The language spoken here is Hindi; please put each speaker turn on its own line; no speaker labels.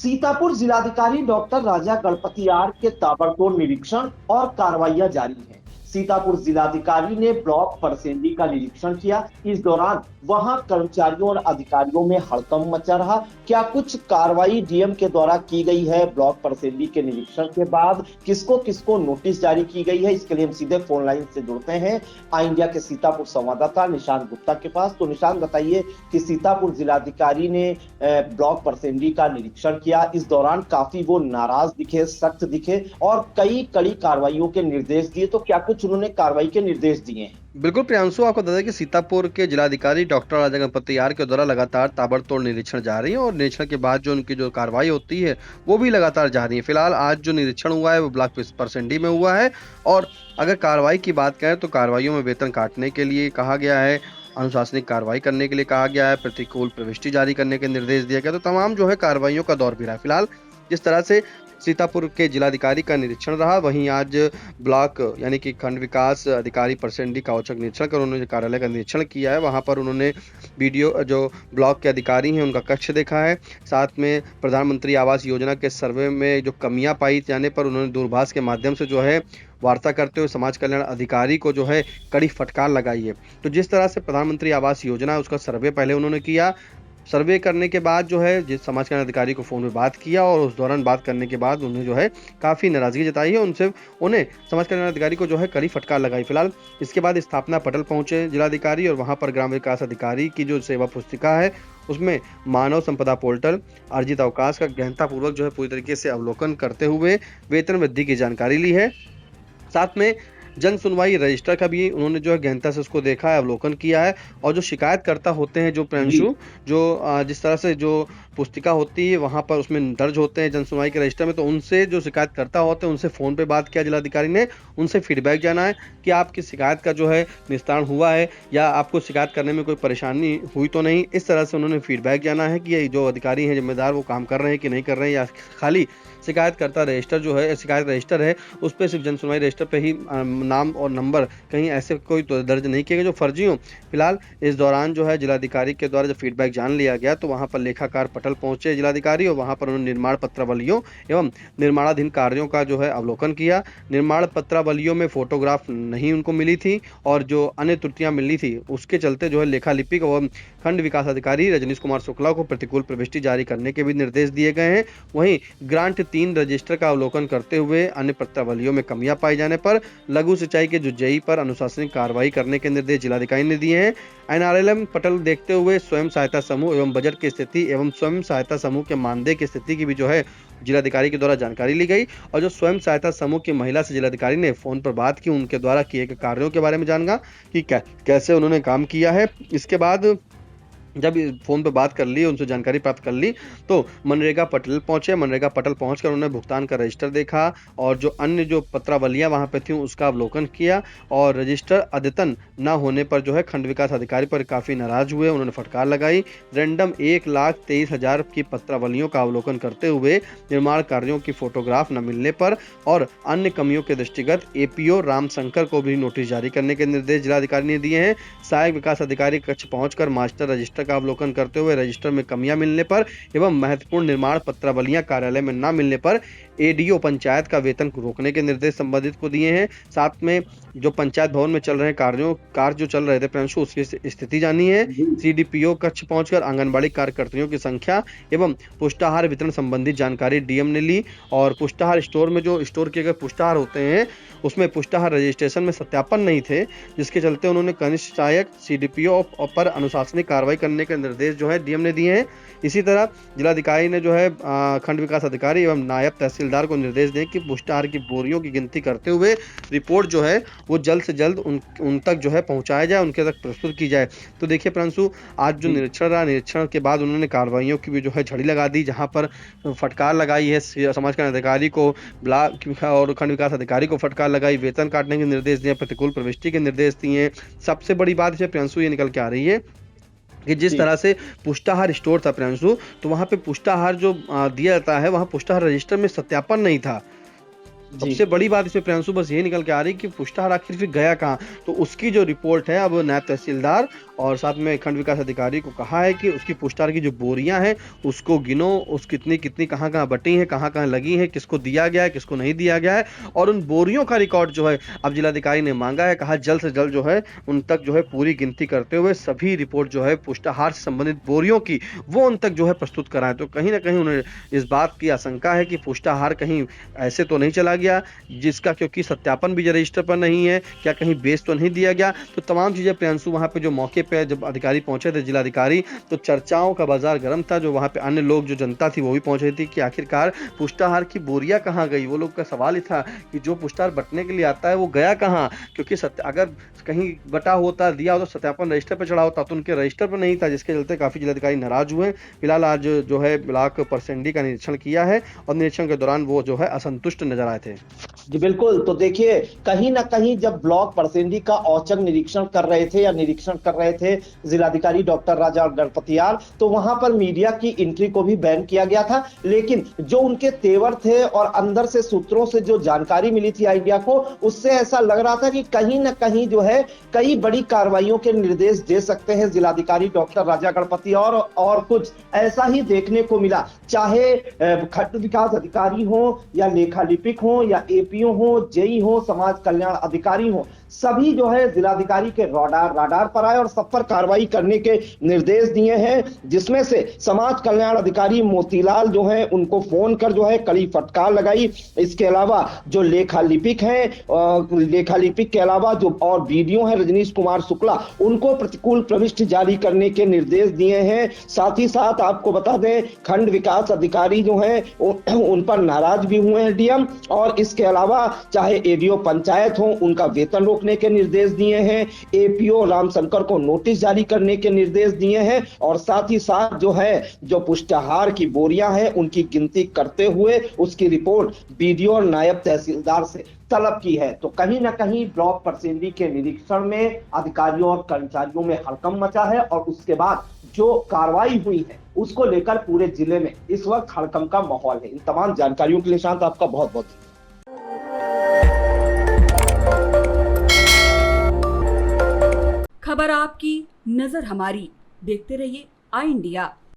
सीतापुर जिलाधिकारी डॉक्टर राजा गणपति आर के ताबड़तोड़ निरीक्षण और कार्रवाइयां जारी हैं। सीतापुर जिलाधिकारी ने ब्लॉक परसेंडी का निरीक्षण किया। इस दौरान वहां कर्मचारियों और अधिकारियों में हड़कंप मचा रहा। क्या कुछ कार्रवाई डीएम के द्वारा की गई है ब्लॉक परसेंडी के निरीक्षण के बाद? किसको किसको नोटिस जारी की गई है? इसके लिए हम सीधे फोन लाइन से जुड़ते हैं आई इंडिया के सीतापुर संवाददाता निशांत गुप्ता के पास। तो निशांत, बताइए कि सीतापुर जिलाधिकारी ने ब्लॉक परसेंडी का निरीक्षण किया। इस दौरान काफी वो नाराज दिखे, सख्त दिखे और कई कड़ी कार्रवाइयों के निर्देश दिए। तो क्या कुछ उन्होंने कार्रवाई के निर्देश दिए हैं?
बिल्कुल प्रियांशु, आपको बता दें कि सीतापुर के जिलाधिकारी डॉक्टर राजा गणपति आर के द्वारा लगातार ताबड़तोड़ निरीक्षण जारी है और निरीक्षण के बाद जो उनकी जो कार्रवाई होती है वो भी लगातार जारी है। फिलहाल आज जो निरीक्षण हुआ है वो ब्लॉक परसेंडी में हुआ है और अगर कार्रवाई की बात करें तो कार्रवाइयों में वेतन काटने के लिए कहा गया है, अनुशासनिक कार्रवाई करने के लिए कहा गया है, प्रतिकूल प्रविष्टि जारी करने के निर्देश दिया गया। तो तमाम जो है कार्रवाइयों का दौर भी रहा है। फिलहाल जिस तरह से सीतापुर के जिलाधिकारी का निरीक्षण रहा, वहीं आज ब्लॉक यानी कि खंड विकास अधिकारी परसेंडी का औचक निरीक्षण कर उन्होंने कार्यालय का निरीक्षण किया है। वहां पर उन्होंने वीडियो जो ब्लॉक के अधिकारी हैं उनका कक्ष देखा है। साथ में प्रधानमंत्री आवास योजना के सर्वे में जो कमियां पाई जाने पर उन्होंने दूरभाष के माध्यम से जो है वार्ता करते हुए समाज कल्याण अधिकारी को जो है कड़ी फटकार लगाई है। तो जिस तरह से प्रधानमंत्री आवास योजना है उसका सर्वे पहले उन्होंने किया, सर्वे करने के बाद जो है जिस समाज कल्याण अधिकारी को फोन पे बात किया और उस दौरान बात करने के बाद उन्हें जो है काफी नाराजगी जताई है। उन्हें समाज कल्याण अधिकारी को जो है कड़ी फटकार लगाई। फिलहाल इसके बाद स्थापना पटल पहुंचे जिलाधिकारी और वहां पर ग्राम विकास अधिकारी की जो सेवा पुस्तिका है उसमें मानव संपदा पोर्टल, अर्जित अवकाश का गहनतापूर्वक जो है पूरी तरीके से अवलोकन करते हुए वेतन वृद्धि की जानकारी ली है। साथ में जन सुनवाई रजिस्टर का भी उन्होंने जो है गहनता से उसको देखा है, अवलोकन किया है और जो शिकायतकर्ता होते हैं जो प्रियांशु, जो जिस तरह से जो पुस्तिका होती है वहां पर उसमें दर्ज होते हैं जन सुनवाई के रजिस्टर में, तो उनसे जो शिकायतकर्ता होते हैं उनसे फोन पे बात किया जिलाधिकारी ने, उनसे फीडबैक जाना है कि आपकी शिकायत का जो है निस्तारण हुआ है या आपको शिकायत करने में कोई परेशानी हुई तो नहीं। इस तरह से उन्होंने फीडबैक जाना है कि ये जो अधिकारी हैं जिम्मेदार वो काम कर रहे हैं कि नहीं कर रहे हैं या खाली शिकायतकर्ता रजिस्टर जो है शिकायत रजिस्टर है उस पर सिर्फ जन सुनवाई रजिस्टर पे ही नाम और नंबर कहीं ऐसे कोई तो दर्ज नहीं किए गए जो फर्जी हो। फिलहाल इस दौरान जो है जिलाधिकारी के द्वारा जब फीडबैक जान लिया गया तो वहां पर लेखाकार पटल पहुंचे जिलाधिकारी और वहां पर उन्होंने निर्माण पत्रावलियों एवं निर्माणाधीन कार्यों का जो है अवलोकन किया। निर्माण पत्रावलियों में फोटोग्राफ नहीं उनको मिली थी और जो अन्य त्रुटियां मिली थी उसके चलते जो है लेखा लिपिक एवं खंड विकास अधिकारी रजनीश कुमार शुक्ला को प्रतिकूल प्रविष्टि जारी करने के भी निर्देश दिए गए हैं। वहीं ग्रांट 3 रजिस्टर का अवलोकन करते हुए अन्य पत्रावलियों में कमियां पाए जाने पर लघु सिंचाई के जुजई पर अनुशासनिक कार्रवाई करने के निर्देश जिलाधिकारी ने दिए हैं। एनआरएलएम पटल देखते हुए स्वयं सहायता समूह एवं बजट की स्थिति एवं स्वयं सहायता समूह के मानदेय की स्थिति की भी जो है जिलाधिकारी के द्वारा जानकारी ली गई और जो स्वयं सहायता समूह की महिला से जिलाधिकारी ने फोन पर बात की, उनके द्वारा किए गए कार्यों के बारे में जाना कि कैसे उन्होंने काम किया है। इसके बाद जब फोन पे बात कर ली, उनसे जानकारी प्राप्त कर ली तो मनरेगा पटल पहुंचे। मनरेगा पटल पहुंचकर उन्होंने भुगतान का रजिस्टर देखा और जो अन्य जो पत्रावलियां वहां पे थी उसका अवलोकन किया और रजिस्टर अद्यतन न होने पर जो है खंड विकास अधिकारी पर काफी नाराज हुए, उन्होंने फटकार लगाई। रैंडम 1,23,000 की पत्रावलियों का अवलोकन करते हुए निर्माण कार्यों की फोटोग्राफ न मिलने पर और अन्य कमियों के दृष्टिगत एपीओ रामशंकर को भी नोटिस जारी करने के निर्देश जिलाधिकारी ने दिए हैं। सहायक विकास अधिकारी कक्ष पहुंचकर मास्टर रजिस्टर का अवलोकन करते हुए रजिस्टर में कमियां मिलने पर एवं महत्वपूर्ण निर्माण पत्रावलियां कार्यालय में न मिलने पर एडीओ पंचायत का वेतन रोकने के निर्देश संबंधित को दिए हैं। साथ में जो पंचायत भवन में चल रहे कार्य जो चल रहे थे प्रियांशु उसकी स्थिति जानी है। सीडीपीओ कक्ष पहुंचकर आंगनबाड़ी कार्यकर्तियों की संख्या एवं पुष्टाहार वितरण संबंधी जानकारी डीएम ने ली और पुष्टाहार स्टोर में जो स्टोर किए गए पुष्टाहार होते हैं उसमें पुष्टाहार रजिस्ट्रेशन में सत्यापन नहीं थे, जिसके चलते उन्होंने कनिष्ठ सहायक सीडीपीओ पर अनुशासनिक कार्रवाई करने के निर्देश जो है डीएम ने दिए हैं। इसी तरह जिलाधिकारी ने जो है खंड विकास अधिकारी एवं नायब तहसीलदार को निर्देश दें कि पुष्टाहार की बोरियों की गिनती करते हुए रिपोर्ट जो है वो जल्द से जल्द उन तक जो है पहुंचाया जाए, उनके तक प्रस्तुत की जाए। तो देखिए प्रियांशु, आज जो निरीक्षण रहा, निरीक्षण के बाद उन्होंने कार्रवाइयों की भी जो है झड़ी लगा दी, जहां पर फटकार लगाई है समाज कल्याण अधिकारी को, ब्लॉक और खंड विकास अधिकारी को फटकार लगाई, वेतन काटने के निर्देश दिए, प्रतिकूल प्रविष्टि के निर्देश दिए। सबसे बड़ी बात इसमें प्रियांशु ये निकल के आ रही है कि जिस तरह से पुष्टाहार स्टोर था प्रियांशु, तो वहां पे पुष्टाहार जो दिया जाता है वहां पुष्टाहार रजिस्टर में सत्यापन नहीं था।
जी
सबसे बड़ी बात इसमें प्रियांशु बस ये निकल के आ रही कि पुष्टाहार आखिर फिर गया कहाँ। तो उसकी जो रिपोर्ट है अब नायब तहसीलदार और साथ में खंड विकास अधिकारी को कहा है कि उसकी पुष्टाहार की जो बोरियां हैं उसको गिनो, उस कितनी कितनी कहाँ कहाँ बटी हैं, कहाँ कहाँ लगी हैं, किसको दिया गया है, किसको नहीं दिया गया है, और उन बोरियों का रिकॉर्ड जो है अब जिलाधिकारी ने मांगा है। कहा जल्द से जल्द जो है उन तक जो है पूरी गिनती करते हुए सभी रिपोर्ट जो है पुष्टाहार से संबंधित बोरियों की वो उन तक जो है प्रस्तुत कराएं। तो कहीं ना कहीं उन्हें इस बात की आशंका है कि पुष्टाहार कहीं ऐसे तो नहीं चला गया जिसका क्योंकि सत्यापन भी रजिस्टर पर नहीं है, क्या कहीं बेच तो नहीं दिया गया। तो तमाम चीजें प्रियांशु वहां पे जो मौके पे जब अधिकारी पहुंचे थे जिलाधिकारी, तो चर्चाओं का बाजार गर्म था। जो वहां पे अन्य लोग जो जनता थी वो भी पहुंच रही थी कि आखिरकार पुष्टाहार की बोरियां कहाँ गई। वो लोग का सवाल ही था कि जो पुष्टाहार बटने के लिए आता है वो गया कहाँ, क्योंकि अगर कहीं बटा होता दिया हो तो सत्यापन रजिस्टर पर चढ़ा होता, तो उनके रजिस्टर पर नहीं था, जिसके चलते काफी जिलाधिकारी नाराज हुए। फिलहाल आज जो है ब्लॉक परसेंडी का निरीक्षण किया है और निरीक्षण के दौरान वो जो है असंतुष्ट नजर आए थे।
जी बिल्कुल। तो देखिए कहीं ना कहीं जब ब्लॉक परसेंडी का औचक निरीक्षण कर रहे थे या निरीक्षण कर रहे थे जिलाधिकारी डॉक्टर राजा गणपतियार, तो वहां पर मीडिया की एंट्री को भी बैन किया गया था। लेकिन जो उनके तेवर थे और अंदर से सूत्रों से जो जानकारी मिली थी आइडिया को, उससे ऐसा लग रहा था कि कहीं ना कहीं जो है कई बड़ी कार्रवाइयों के निर्देश दे सकते हैं जिलाधिकारी डॉक्टर राजा गणपतियार। और कुछ ऐसा ही देखने को मिला, चाहे खंड विकास अधिकारी हो या लेखा लिपिक हो या एपीओ हो, जेई हो, समाज कल्याण अधिकारी हो, सभी जो है जिलाधिकारी के राडार पर आए और सब पर कार्रवाई करने के निर्देश दिए हैं। जिसमें से समाज कल्याण अधिकारी मोतीलाल जो है उनको फोन कर जो है कड़ी फटकार लगाई। इसके अलावा जो लेखा लिपिक हैं, लेखा लिपिक के अलावा जो और बीडीओ हैं रजनीश कुमार शुक्ला, उनको प्रतिकूल प्रविष्टि जारी करने के निर्देश दिए हैं। साथ ही साथ आपको बता दें खंड विकास अधिकारी जो है उन पर नाराज भी हुए हैं डीएम। और इसके अलावा चाहे एडीओ पंचायत हो उनका वेतन रोकने के निर्देश दिए हैं, एपीओ रामशंकर को नोटिस जारी करने के निर्देश दिए हैं। और साथ ही साथ जो है जो पुष्टाहार की बोरियां हैं उनकी गिनती करते हुए उसकी रिपोर्ट बीडीओ और नायब तहसीलदार से तलब की है। तो कहीं ना कहीं ब्लॉक परसेंडी के निरीक्षण में अधिकारियों और कर्मचारियों में हड़कंप मचा है और उसके बाद जो कार्रवाई हुई है उसको लेकर पूरे जिले में इस वक्त हड़कंप का माहौल है। इन तमाम जानकारियों के लिए शांत आपका बहुत बहुत
खबर आपकी नजर हमारी, देखते रहिए आई इंडिया।